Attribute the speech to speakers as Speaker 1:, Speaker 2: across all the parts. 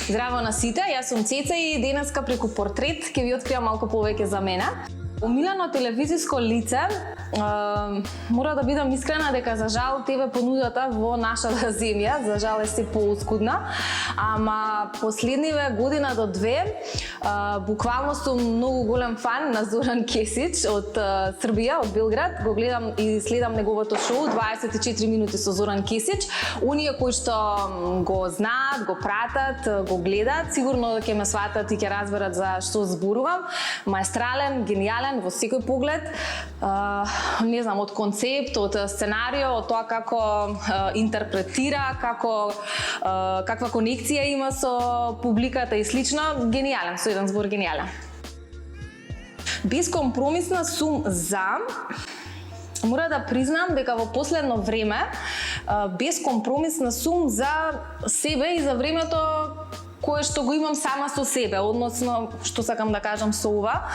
Speaker 1: Здраво на сите, јас сум Цеца и денеска преку портрет ќе ви откриам малку повеќе за мене. Омилено телевизиско лице, мора да бидам искрена дека за жал ТВ понудата во нашата земја, за жал е се пооскудна, ама последниве година до две буквално сум многу голем фан на Зоран Кесич од Србија, од Белград. Го гледам и следам неговото шоу 24 минути со Зоран Кесич. Оние кои што го знаат, го пратат, го гледат, сигурно ќе ме сватат и ќе разберат за што зборувам. Маестрален, гениален во секој поглед, не знам, од концепт, од сценарио, од тоа како интерпретира, каква конекција има со публиката и слично, гениален, со еден збор гениален. Бескомпромисна сум за. Мора да признам дека во последно време бескомпромисна сум за себе и за времето кое што го имам сама со себе, односно, што сакам да кажам со ова.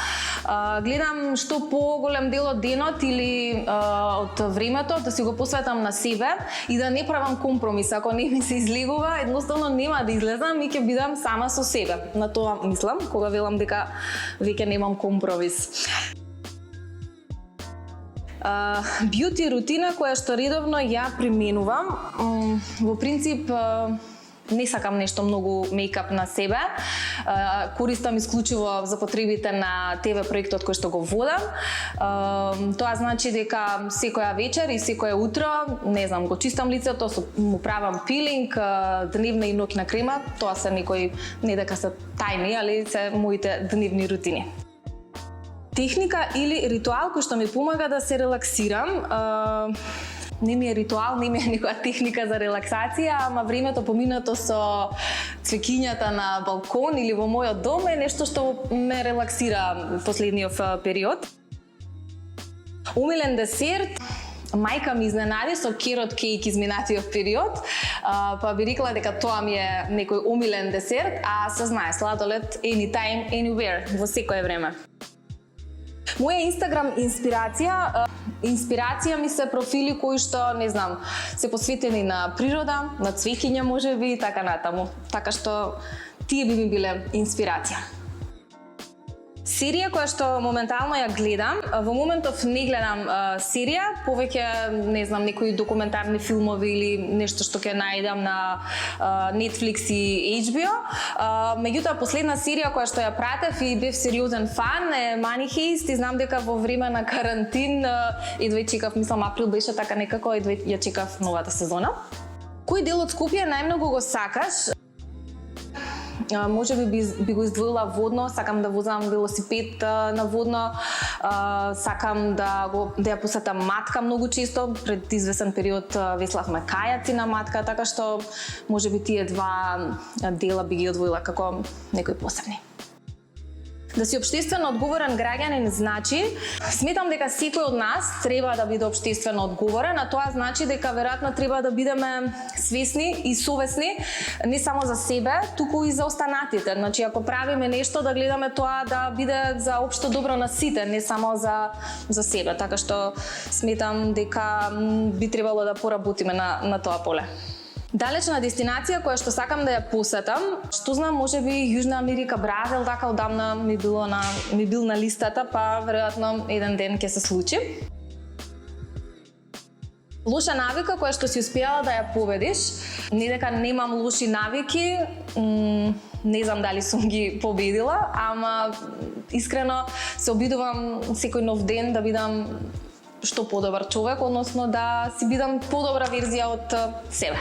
Speaker 1: Гледам што поголем дел од денот или од времето да си го посветам на себе и да не правам компромис. Ако не ми се излегува, едноставно нема да излезам и ќе бидам сама со себе. На тоа мислам, кога велам дека веќе немам компромис. Бјути рутина која што редовно ја применувам, во принцип не сакам нешто многу мејкап на себе. Користам исклучиво за потребите на ТВ проектот кој што го водам. Тоа значи дека секоја вечер и секое утро, не знам, го чистам лицето, му правам пилинг, дневна и ноќна крема. Тоа се некои, не дека се тајни, али се моите дневни рутини. Техника или ритуал кој што ми помага да се релаксирам. Не ми е ритуал, не ми е никоја техника за релаксација, ама времето поминато со цвеќињата на балкон или во мојот дом е нешто што ме релаксира последниот период. Умилен десерт, мајка ми изненади со керот кейк изминатиот период, па би рекла дека тоа ми е некој умилен десерт, а се знае, сладолед anytime, anywhere, во секое време. Моја Инстаграм инспирација ми се профили кои што, не знам, се посветени на природа, на цвеќиња можеби и така натаму. Така што тие би ми биле инспирација. Серија која што моментално ја гледам, во моментов не гледам серија, повеќе, не знам, некои документарни филмови или нешто што ќе најдам на Netflix и HBO. Меѓутоа, последна серија која што ја пратев и бев сериозен фан е Money Heist и знам дека во време на карантин едва чекав, мислам април беше така некако, едва ја чекав новата сезона. Кој дел од Скопје најмногу го сакаш? Може би го издвоила водно, сакам да возам велосипед на водно, сакам да ја посетам матка многу често, пред извесен период веславме кајаци на матка, така што може би тие два дела би ги одвоила како некои посебни. Да си општествено одговорен граѓанин значи, сметам дека секој од нас треба да биде општествено одговорен, а тоа значи дека веројатно треба да бидеме свесни и совесни не само за себе, туку и за останатите. Значи, ако правиме нешто, да гледаме тоа да биде за општо добро на сите, не само за себе. Така што сметам дека би требало да поработиме на тоа поле. Далечна дестинација која што сакам да ја посетам, што знам, можеби Јужна Америка, Бразил, така одамна ми бил на листата, па веројатно еден ден ќе се случи. Лоша навика која што си успеала да ја победиш, не дека немам лоши навики, не знам дали сум ги победила, ама искрено се обидувам секој нов ден да бидам што подобар човек, односно да си бидам подобра верзија од себе.